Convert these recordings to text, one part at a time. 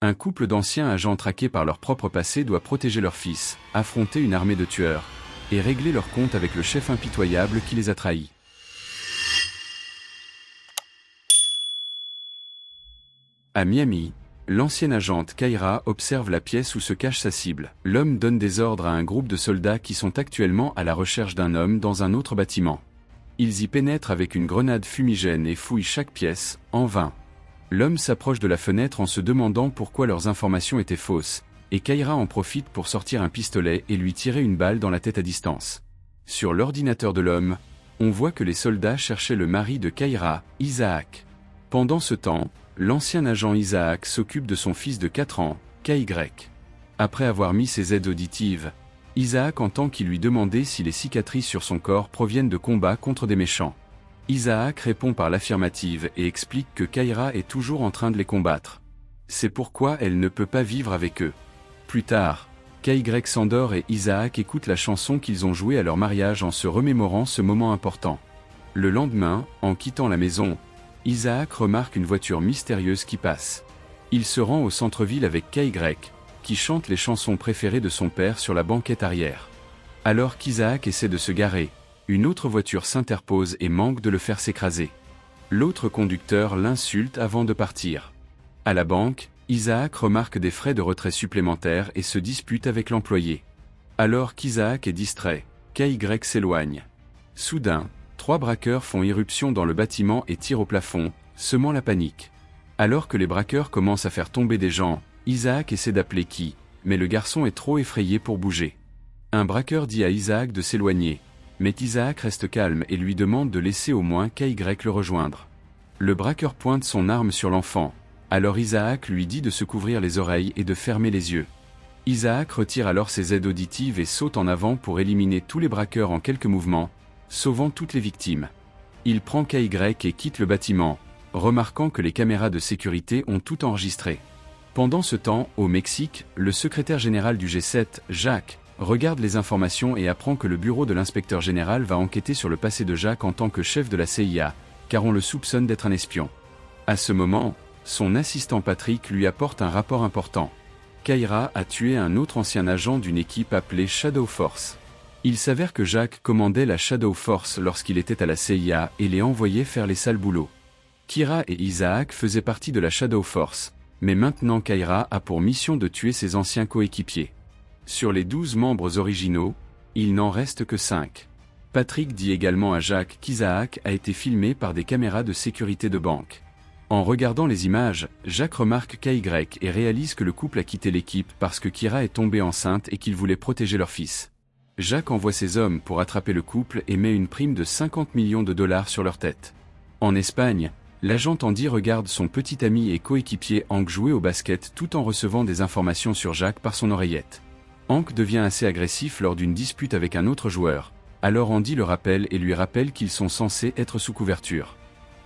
Un couple d'anciens agents traqués par leur propre passé doit protéger leur fils, affronter une armée de tueurs, et régler leur compte avec le chef impitoyable qui les a trahis. À Miami, l'ancienne agente Kyra observe la pièce où se cache sa cible. L'homme donne des ordres à un groupe de soldats qui sont actuellement à la recherche d'un homme dans un autre bâtiment. Ils y pénètrent avec une grenade fumigène et fouillent chaque pièce, en vain. L'homme s'approche de la fenêtre en se demandant pourquoi leurs informations étaient fausses, et Kyra en profite pour sortir un pistolet et lui tirer une balle dans la tête à distance. Sur l'ordinateur de l'homme, on voit que les soldats cherchaient le mari de Kyra, Isaac. Pendant ce temps, l'ancien agent Isaac s'occupe de son fils de 4 ans, KY. Après avoir mis ses aides auditives, Isaac entend qu'il lui demandait si les cicatrices sur son corps proviennent de combats contre des méchants. Isaac répond par l'affirmative et explique que Kyra est toujours en train de les combattre. C'est pourquoi elle ne peut pas vivre avec eux. Plus tard, KY s'endort et Isaac écoute la chanson qu'ils ont jouée à leur mariage en se remémorant ce moment important. Le lendemain, en quittant la maison, Isaac remarque une voiture mystérieuse qui passe. Il se rend au centre-ville avec KY, qui chante les chansons préférées de son père sur la banquette arrière. Alors qu'Isaac essaie de se garer, une autre voiture s'interpose et manque de le faire s'écraser. L'autre conducteur l'insulte avant de partir. À la banque, Isaac remarque des frais de retrait supplémentaires et se dispute avec l'employé. Alors qu'Isaac est distrait, KY s'éloigne. Soudain, 3 braqueurs font irruption dans le bâtiment et tirent au plafond, semant la panique. Alors que les braqueurs commencent à faire tomber des gens, Isaac essaie d'appeler Ki, mais le garçon est trop effrayé pour bouger. Un braqueur dit à Isaac de s'éloigner, mais Isaac reste calme et lui demande de laisser au moins KY le rejoindre. Le braqueur pointe son arme sur l'enfant, alors Isaac lui dit de se couvrir les oreilles et de fermer les yeux. Isaac retire alors ses aides auditives et saute en avant pour éliminer tous les braqueurs en quelques mouvements, sauvant toutes les victimes. Il prend KY et quitte le bâtiment, remarquant que les caméras de sécurité ont tout enregistré. Pendant ce temps, au Mexique, le secrétaire général du G7, Jacques, regarde les informations et apprend que le bureau de l'inspecteur général va enquêter sur le passé de Jacques en tant que chef de la CIA, car on le soupçonne d'être un espion. À ce moment, son assistant Patrick lui apporte un rapport important. Kyra a tué un autre ancien agent d'une équipe appelée Shadow Force. Il s'avère que Jacques commandait la Shadow Force lorsqu'il était à la CIA et les envoyait faire les sales boulots. Kyra et Isaac faisaient partie de la Shadow Force, mais maintenant Kyra a pour mission de tuer ses anciens coéquipiers. Sur les 12 membres originaux, il n'en reste que 5. Patrick dit également à Jacques qu'Isaac a été filmé par des caméras de sécurité de banque. En regardant les images, Jacques remarque KY et réalise que le couple a quitté l'équipe parce que Kyra est tombée enceinte et qu'ils voulaient protéger leur fils. Jacques envoie ses hommes pour attraper le couple et met une prime de 50 millions de dollars sur leur tête. En Espagne, l'agent Andy regarde son petit ami et coéquipier Hank jouer au basket tout en recevant des informations sur Jacques par son oreillette. Hank devient assez agressif lors d'une dispute avec un autre joueur, alors Andy le rappelle et lui rappelle qu'ils sont censés être sous couverture.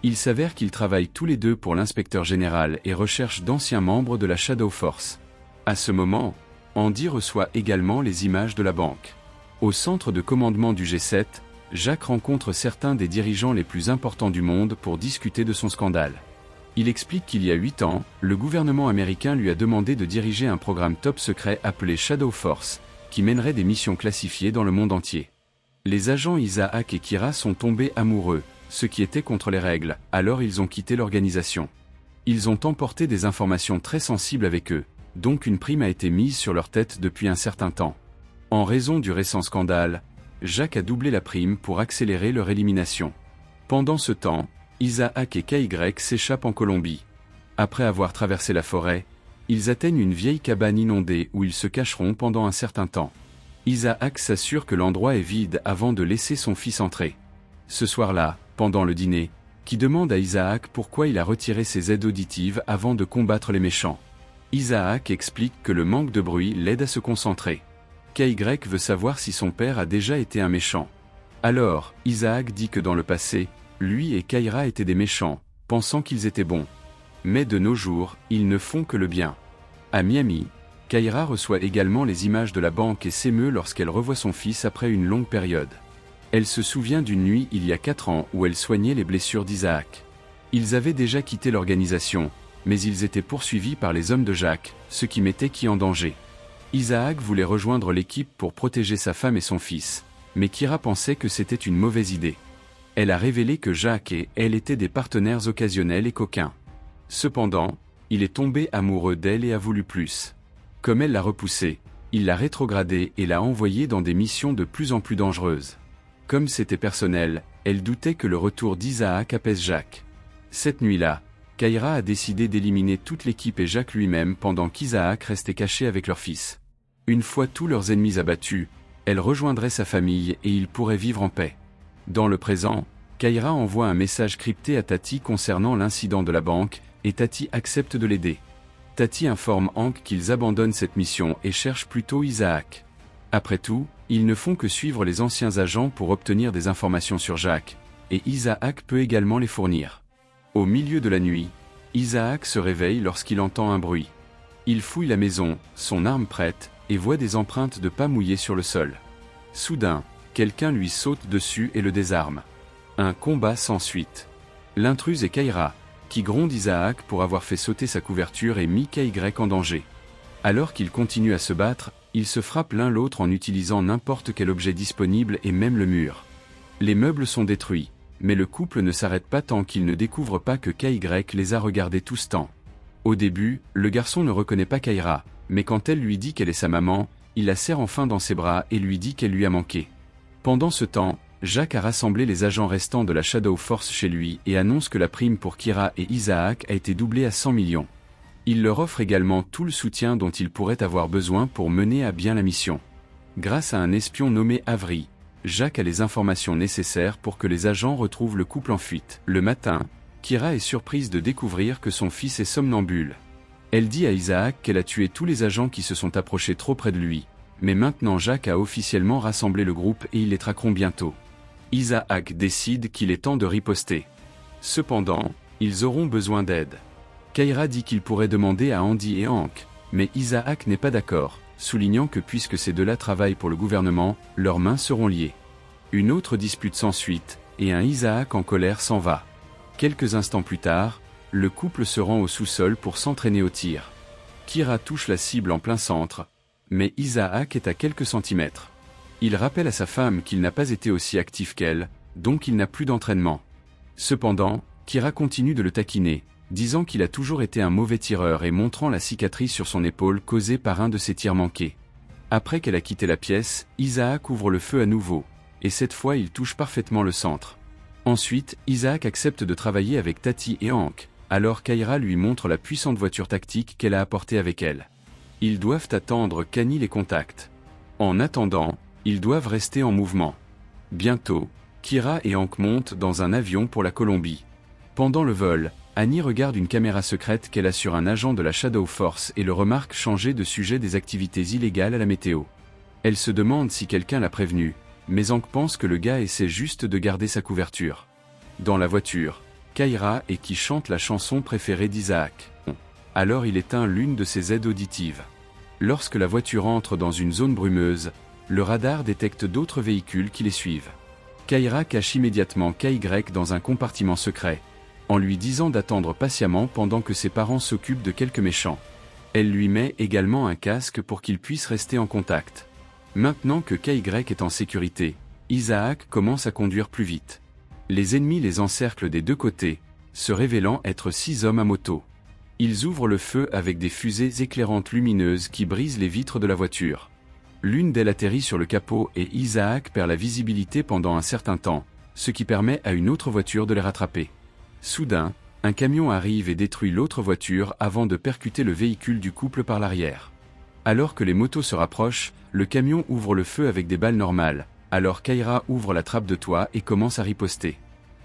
Il s'avère qu'ils travaillent tous les deux pour l'inspecteur général et recherchent d'anciens membres de la Shadow Force. À ce moment, Andy reçoit également les images de la banque. Au centre de commandement du G7, Jacques rencontre certains des dirigeants les plus importants du monde pour discuter de son scandale. Il explique qu'il y a 8 ans, le gouvernement américain lui a demandé de diriger un programme top secret appelé Shadow Force, qui mènerait des missions classifiées dans le monde entier. Les agents Isaac et Kyra sont tombés amoureux, ce qui était contre les règles, alors ils ont quitté l'organisation. Ils ont emporté des informations très sensibles avec eux, donc une prime a été mise sur leur tête depuis un certain temps. En raison du récent scandale, Jacques a doublé la prime pour accélérer leur élimination. Pendant ce temps, Isaac et KY s'échappent en Colombie. Après avoir traversé la forêt, ils atteignent une vieille cabane inondée où ils se cacheront pendant un certain temps. Isaac s'assure que l'endroit est vide avant de laisser son fils entrer. Ce soir-là, pendant le dîner, Ki demande à Isaac pourquoi il a retiré ses aides auditives avant de combattre les méchants. Isaac explique que le manque de bruit l'aide à se concentrer. KY veut savoir si son père a déjà été un méchant. Alors, Isaac dit que dans le passé, lui et Kyra étaient des méchants, pensant qu'ils étaient bons. Mais de nos jours, ils ne font que le bien. À Miami, Kyra reçoit également les images de la banque et s'émeut lorsqu'elle revoit son fils après une longue période. Elle se souvient d'une nuit il y a 4 ans où elle soignait les blessures d'Isaac. Ils avaient déjà quitté l'organisation, mais ils étaient poursuivis par les hommes de Jacques, ce qui mettait Ki en danger. Isaac voulait rejoindre l'équipe pour protéger sa femme et son fils, mais Kira pensait que c'était une mauvaise idée. Elle a révélé que Jacques et elle étaient des partenaires occasionnels et coquins. Cependant, il est tombé amoureux d'elle et a voulu plus. Comme elle l'a repoussé, il l'a rétrogradée et l'a envoyée dans des missions de plus en plus dangereuses. Comme c'était personnel, elle doutait que le retour d'Isaac apaise Jacques. Cette nuit-là, Kyra a décidé d'éliminer toute l'équipe et Jacques lui-même pendant qu'Isaac restait caché avec leur fils. Une fois tous leurs ennemis abattus, elle rejoindrait sa famille et ils pourraient vivre en paix. Dans le présent, Kyra envoie un message crypté à Tati concernant l'incident de la banque, et Tati accepte de l'aider. Tati informe Hank qu'ils abandonnent cette mission et cherchent plutôt Isaac. Après tout, ils ne font que suivre les anciens agents pour obtenir des informations sur Jacques, et Isaac peut également les fournir. Au milieu de la nuit, Isaac se réveille lorsqu'il entend un bruit. Il fouille la maison, son arme prête, et voit des empreintes de pas mouillées sur le sol. Soudain, quelqu'un lui saute dessus et le désarme. Un combat sans suite. L'intruse est Kyra, qui gronde Isaac pour avoir fait sauter sa couverture et mis KY en danger. Alors qu'ils continuent à se battre, ils se frappent l'un l'autre en utilisant n'importe quel objet disponible et même le mur. Les meubles sont détruits, mais le couple ne s'arrête pas tant qu'il ne découvre pas que KY les a regardés tout ce temps. Au début, le garçon ne reconnaît pas Kyra, mais quand elle lui dit qu'elle est sa maman, il la serre enfin dans ses bras et lui dit qu'elle lui a manqué. Pendant ce temps, Jacques a rassemblé les agents restants de la Shadow Force chez lui et annonce que la prime pour Kira et Isaac a été doublée à 100 millions. Il leur offre également tout le soutien dont ils pourraient avoir besoin pour mener à bien la mission. Grâce à un espion nommé Avery, Jacques a les informations nécessaires pour que les agents retrouvent le couple en fuite. Le matin, Kira est surprise de découvrir que son fils est somnambule. Elle dit à Isaac qu'elle a tué tous les agents qui se sont approchés trop près de lui, mais maintenant Jacques a officiellement rassemblé le groupe et ils les traqueront bientôt. Isaac décide qu'il est temps de riposter. Cependant, ils auront besoin d'aide. Kyra dit qu'il pourrait demander à Andy et Hank, mais Isaac n'est pas d'accord, soulignant que puisque ces deux-là travaillent pour le gouvernement, leurs mains seront liées. Une autre dispute s'ensuit, et un Isaac en colère s'en va. Quelques instants plus tard, le couple se rend au sous-sol pour s'entraîner au tir. Kira touche la cible en plein centre, mais Isaac est à quelques centimètres. Il rappelle à sa femme qu'il n'a pas été aussi actif qu'elle, donc il n'a plus d'entraînement. Cependant, Kira continue de le taquiner, disant qu'il a toujours été un mauvais tireur et montrant la cicatrice sur son épaule causée par un de ses tirs manqués. Après qu'elle a quitté la pièce, Isaac ouvre le feu à nouveau, et cette fois il touche parfaitement le centre. Ensuite, Isaac accepte de travailler avec Tati et Hank, alors Kyra lui montre la puissante voiture tactique qu'elle a apportée avec elle. Ils doivent attendre qu'Annie les contacte. En attendant, ils doivent rester en mouvement. Bientôt, Kira et Hank montent dans un avion pour la Colombie. Pendant le vol, Annie regarde une caméra secrète qu'elle a sur un agent de la Shadow Force et le remarque changer de sujet des activités illégales à la météo. Elle se demande si quelqu'un l'a prévenu, mais Hank pense que le gars essaie juste de garder sa couverture. Dans la voiture, Kyra et qui chante la chanson préférée d'Isaac. Alors il éteint l'une de ses aides auditives. Lorsque la voiture entre dans une zone brumeuse, le radar détecte d'autres véhicules qui les suivent. Kyra cache immédiatement KY dans un compartiment secret, en lui disant d'attendre patiemment pendant que ses parents s'occupent de quelques méchants. Elle lui met également un casque pour qu'il puisse rester en contact. Maintenant que KY est en sécurité, Isaac commence à conduire plus vite. Les ennemis les encerclent des deux côtés, se révélant être 6 hommes à moto. Ils ouvrent le feu avec des fusées éclairantes lumineuses qui brisent les vitres de la voiture. L'une d'elles atterrit sur le capot et Isaac perd la visibilité pendant un certain temps, ce qui permet à une autre voiture de les rattraper. Soudain, un camion arrive et détruit l'autre voiture avant de percuter le véhicule du couple par l'arrière. Alors que les motos se rapprochent, le camion ouvre le feu avec des balles normales, alors Kyra ouvre la trappe de toit et commence à riposter.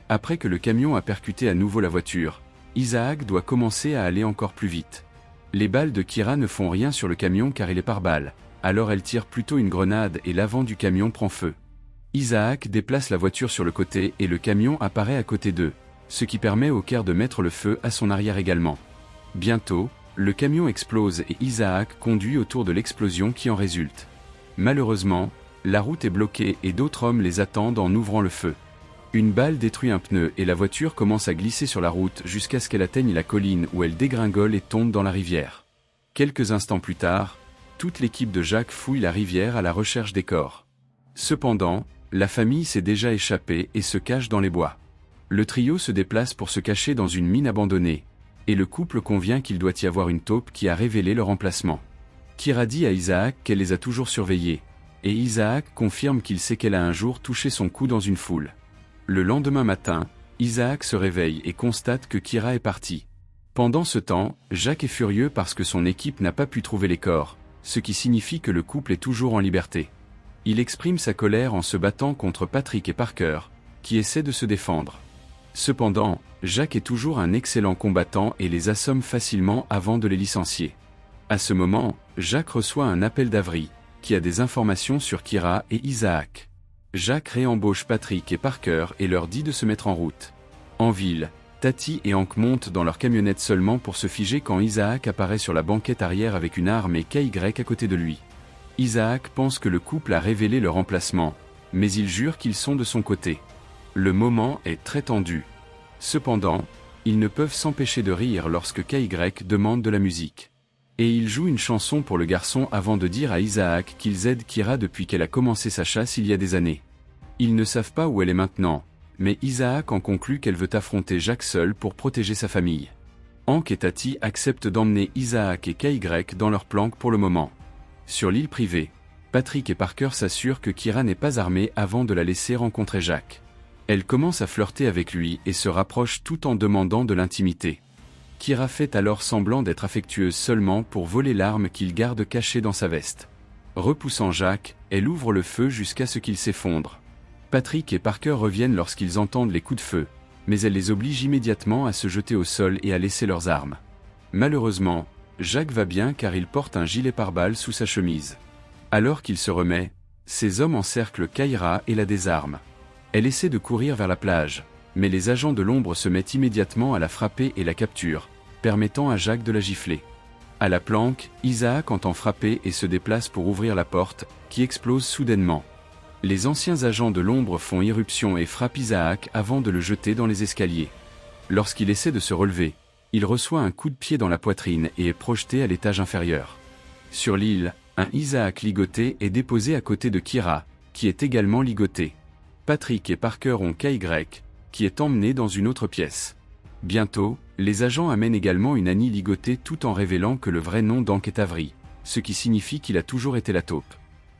Après que le camion a percuté à nouveau la voiture, Isaac doit commencer à aller encore plus vite. Les balles de Kira ne font rien sur le camion car il est par balles, alors elle tire plutôt une grenade et l'avant du camion prend feu. Isaac déplace la voiture sur le côté et le camion apparaît à côté d'eux, ce qui permet au Caire de mettre le feu à son arrière également. Bientôt, le camion explose et Isaac conduit autour de l'explosion qui en résulte. Malheureusement, la route est bloquée et d'autres hommes les attendent en ouvrant le feu. Une balle détruit un pneu et la voiture commence à glisser sur la route jusqu'à ce qu'elle atteigne la colline où elle dégringole et tombe dans la rivière. Quelques instants plus tard, toute l'équipe de Jacques fouille la rivière à la recherche des corps. Cependant, la famille s'est déjà échappée et se cache dans les bois. Le trio se déplace pour se cacher dans une mine abandonnée, et le couple convient qu'il doit y avoir une taupe qui a révélé leur emplacement. Kira dit à Isaac qu'elle les a toujours surveillés, et Isaac confirme qu'il sait qu'elle a un jour touché son cou dans une foule. Le lendemain matin, Isaac se réveille et constate que Kira est partie. Pendant ce temps, Jacques est furieux parce que son équipe n'a pas pu trouver les corps, ce qui signifie que le couple est toujours en liberté. Il exprime sa colère en se battant contre Patrick et Parker, qui essaient de se défendre. Cependant, Jacques est toujours un excellent combattant et les assomme facilement avant de les licencier. À ce moment, Jacques reçoit un appel d'Avery, qui a des informations sur Kira et Isaac. Jacques réembauche Patrick et Parker et leur dit de se mettre en route. En ville, Tati et Hank montent dans leur camionnette seulement pour se figer quand Isaac apparaît sur la banquette arrière avec une arme et KY à côté de lui. Isaac pense que le couple a révélé leur emplacement, mais il jure qu'ils sont de son côté. Le moment est très tendu. Cependant, ils ne peuvent s'empêcher de rire lorsque KY demande de la musique. Et il joue une chanson pour le garçon avant de dire à Isaac qu'ils aident Kira depuis qu'elle a commencé sa chasse il y a des années. Ils ne savent pas où elle est maintenant, mais Isaac en conclut qu'elle veut affronter Jacques seul pour protéger sa famille. Hank et Tati acceptent d'emmener Isaac et KY dans leur planque pour le moment. Sur l'île privée, Patrick et Parker s'assurent que Kira n'est pas armée avant de la laisser rencontrer Jacques. Elle commence à flirter avec lui et se rapproche tout en demandant de l'intimité. Kira fait alors semblant d'être affectueuse seulement pour voler l'arme qu'il garde cachée dans sa veste. Repoussant Jacques, elle ouvre le feu jusqu'à ce qu'il s'effondre. Patrick et Parker reviennent lorsqu'ils entendent les coups de feu, mais elle les oblige immédiatement à se jeter au sol et à laisser leurs armes. Malheureusement, Jacques va bien car il porte un gilet pare-balles sous sa chemise. Alors qu'il se remet, ses hommes encerclent Kira et la désarment. Elle essaie de courir vers la plage, mais les agents de l'ombre se mettent immédiatement à la frapper et la capturent, permettant à Jacques de la gifler. À la planque, Isaac entend frapper et se déplace pour ouvrir la porte, qui explose soudainement. Les anciens agents de l'ombre font irruption et frappent Isaac avant de le jeter dans les escaliers. Lorsqu'il essaie de se relever, il reçoit un coup de pied dans la poitrine et est projeté à l'étage inférieur. Sur l'île, un Isaac ligoté est déposé à côté de Kira, qui est également ligoté. Patrick et Parker ont KY, qui est emmené dans une autre pièce. Bientôt, les agents amènent également une Annie ligotée tout en révélant que le vrai nom d'Hank est Avery, ce qui signifie qu'il a toujours été la taupe.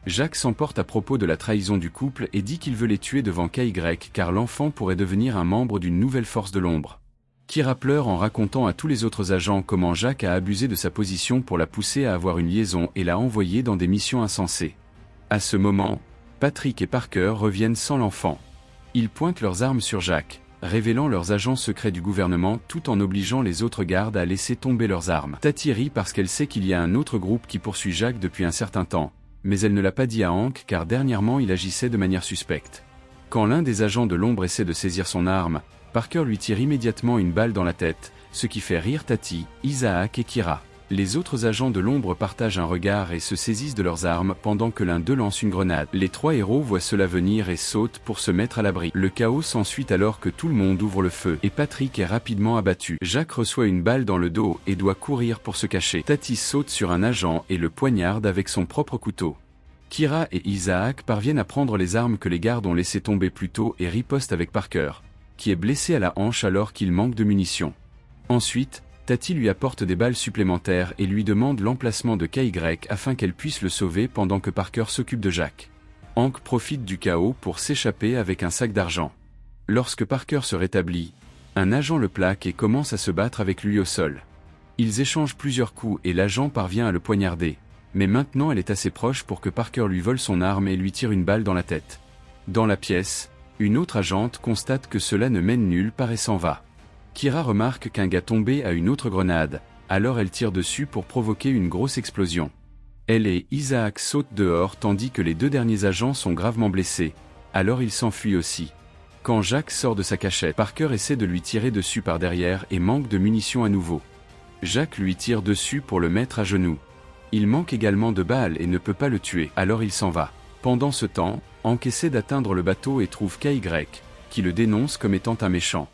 Jacques s'emporte à propos de la trahison du couple et dit qu'il veut les tuer devant KY car l'enfant pourrait devenir un membre d'une nouvelle force de l'ombre. Kira pleure en racontant à tous les autres agents comment Jacques a abusé de sa position pour la pousser à avoir une liaison et l'a envoyée dans des missions insensées. À ce moment, Patrick et Parker reviennent sans l'enfant. Ils pointent leurs armes sur Jacques, révélant leurs agents secrets du gouvernement tout en obligeant les autres gardes à laisser tomber leurs armes. Tati rit parce qu'elle sait qu'il y a un autre groupe qui poursuit Jacques depuis un certain temps, mais elle ne l'a pas dit à Hank car dernièrement il agissait de manière suspecte. Quand l'un des agents de l'ombre essaie de saisir son arme, Parker lui tire immédiatement une balle dans la tête, ce qui fait rire Tati, Isaac et Kira. Les autres agents de l'ombre partagent un regard et se saisissent de leurs armes pendant que l'un d'eux lance une grenade. Les trois héros voient cela venir et sautent pour se mettre à l'abri. Le chaos s'ensuit alors que tout le monde ouvre le feu et Patrick est rapidement abattu. Jacques reçoit une balle dans le dos et doit courir pour se cacher. Tati saute sur un agent et le poignarde avec son propre couteau. Kira et Isaac parviennent à prendre les armes que les gardes ont laissées tomber plus tôt et ripostent avec Parker, qui est blessé à la hanche alors qu'il manque de munitions. Ensuite, Tati lui apporte des balles supplémentaires et lui demande l'emplacement de KY afin qu'elle puisse le sauver pendant que Parker s'occupe de Jacques. Hank profite du chaos pour s'échapper avec un sac d'argent. Lorsque Parker se rétablit, un agent le plaque et commence à se battre avec lui au sol. Ils échangent plusieurs coups et l'agent parvient à le poignarder, mais maintenant elle est assez proche pour que Parker lui vole son arme et lui tire une balle dans la tête. Dans la pièce, une autre agente constate que cela ne mène nulle part et s'en va. Kira remarque qu'un gars tombé a une autre grenade, alors elle tire dessus pour provoquer une grosse explosion. Elle et Isaac sautent dehors tandis que les deux derniers agents sont gravement blessés, alors ils s'enfuient aussi. Quand Jacques sort de sa cachette, Parker essaie de lui tirer dessus par derrière et manque de munitions à nouveau. Jacques lui tire dessus pour le mettre à genoux. Il manque également de balles et ne peut pas le tuer, alors il s'en va. Pendant ce temps, Hank essaie d'atteindre le bateau et trouve KY, qui le dénonce comme étant un méchant.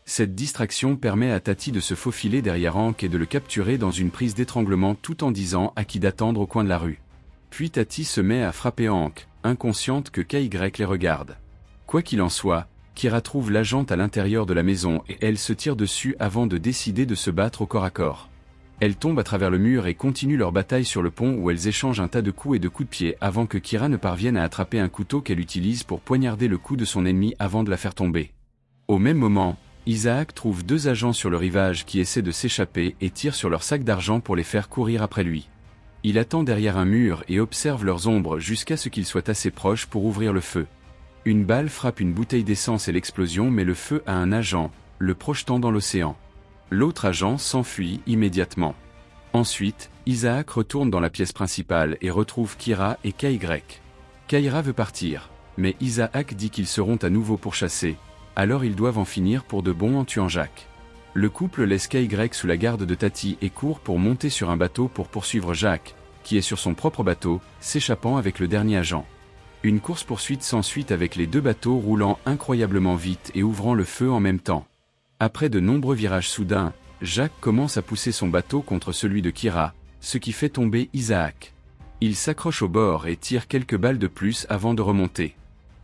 Cette distraction permet à Tati de se faufiler derrière Hank et de le capturer dans une prise d'étranglement tout en disant à qui d'attendre au coin de la rue. Puis Tati se met à frapper Hank, inconsciente que KY les regarde. Quoi qu'il en soit, Kira trouve l'agente à l'intérieur de la maison et elle se tire dessus avant de décider de se battre au corps à corps. Elles tombent à travers le mur et continuent leur bataille sur le pont où elles échangent un tas de coups et de coups de pied avant que Kira ne parvienne à attraper un couteau qu'elle utilise pour poignarder le cou de son ennemi avant de la faire tomber. Au même moment, Isaac trouve 2 agents sur le rivage qui essaient de s'échapper et tire sur leur sac d'argent pour les faire courir après lui. Il attend derrière un mur et observe leurs ombres jusqu'à ce qu'ils soient assez proches pour ouvrir le feu. Une balle frappe une bouteille d'essence et l'explosion met le feu à un agent, le projetant dans l'océan. L'autre agent s'enfuit immédiatement. Ensuite, Isaac retourne dans la pièce principale et retrouve Kira et KY. Kyra veut partir, mais Isaac dit qu'ils seront à nouveau pourchassés, alors ils doivent en finir pour de bon en tuant Jack. Le couple laisse KY sous la garde de Tati et court pour monter sur un bateau pour poursuivre Jack, qui est sur son propre bateau, s'échappant avec le dernier agent. Une course-poursuite s'ensuit avec les 2 bateaux roulant incroyablement vite et ouvrant le feu en même temps. Après de nombreux virages soudains, Jack commence à pousser son bateau contre celui de Kira, ce qui fait tomber Isaac. Il s'accroche au bord et tire quelques balles de plus avant de remonter.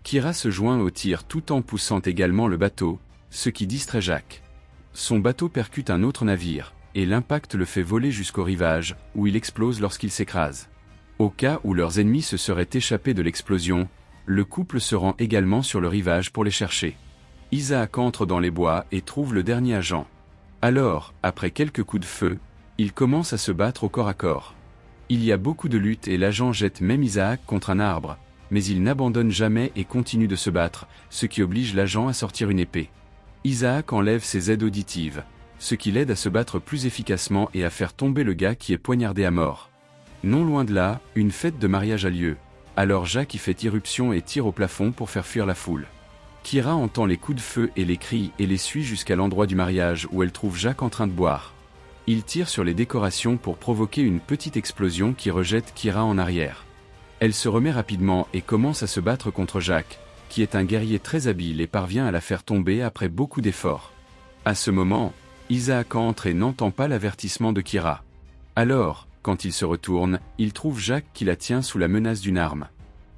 Kira se joint au tir tout en poussant également le bateau, ce qui distrait Jack. Son bateau percute un autre navire, et l'impact le fait voler jusqu'au rivage, où il explose lorsqu'il s'écrase. Au cas où leurs ennemis se seraient échappés de l'explosion, le couple se rend également sur le rivage pour les chercher. Isaac entre dans les bois et trouve le dernier agent. Alors, après quelques coups de feu, il commence à se battre au corps à corps. Il y a beaucoup de luttes et l'agent jette même Isaac contre un arbre, mais il n'abandonne jamais et continue de se battre, ce qui oblige l'agent à sortir une épée. Isaac enlève ses aides auditives, ce qui l'aide à se battre plus efficacement et à faire tomber le gars qui est poignardé à mort. Non loin de là, une fête de mariage a lieu, alors Jack y fait irruption et tire au plafond pour faire fuir la foule. Kira entend les coups de feu et les cris et les suit jusqu'à l'endroit du mariage où elle trouve Jack en train de boire. Il tire sur les décorations pour provoquer une petite explosion qui rejette Kira en arrière. Elle se remet rapidement et commence à se battre contre Jack, qui est un guerrier très habile et parvient à la faire tomber après beaucoup d'efforts. À ce moment, Isaac entre et n'entend pas l'avertissement de Kira. Alors, quand il se retourne, il trouve Jack qui la tient sous la menace d'une arme.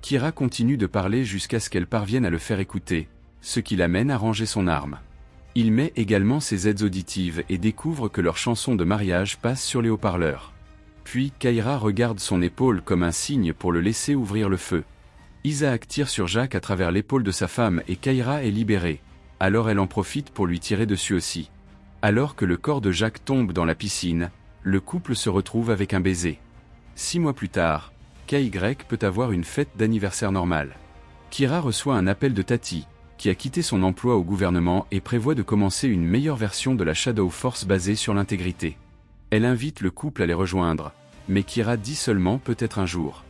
Kira continue de parler jusqu'à ce qu'elle parvienne à le faire écouter, ce qui l'amène à ranger son arme. Il met également ses aides auditives et découvre que leur chanson de mariage passe sur les haut-parleurs. Puis Kyra regarde son épaule comme un signe pour le laisser ouvrir le feu. Isaac tire sur Jack à travers l'épaule de sa femme et Kyra est libérée, alors elle en profite pour lui tirer dessus aussi. Alors que le corps de Jack tombe dans la piscine, le couple se retrouve avec un baiser. 6 mois plus tard, KY peut avoir une fête d'anniversaire normale. Kira reçoit un appel de Tati, qui a quitté son emploi au gouvernement et prévoit de commencer une meilleure version de la Shadow Force basée sur l'intégrité. Elle invite le couple à les rejoindre, mais Kira dit seulement peut-être un jour.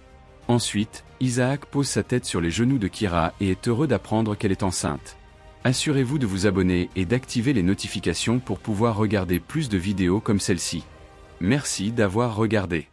Ensuite, Isaac pose sa tête sur les genoux de Kira et est heureux d'apprendre qu'elle est enceinte. Assurez-vous de vous abonner et d'activer les notifications pour pouvoir regarder plus de vidéos comme celle-ci. Merci d'avoir regardé.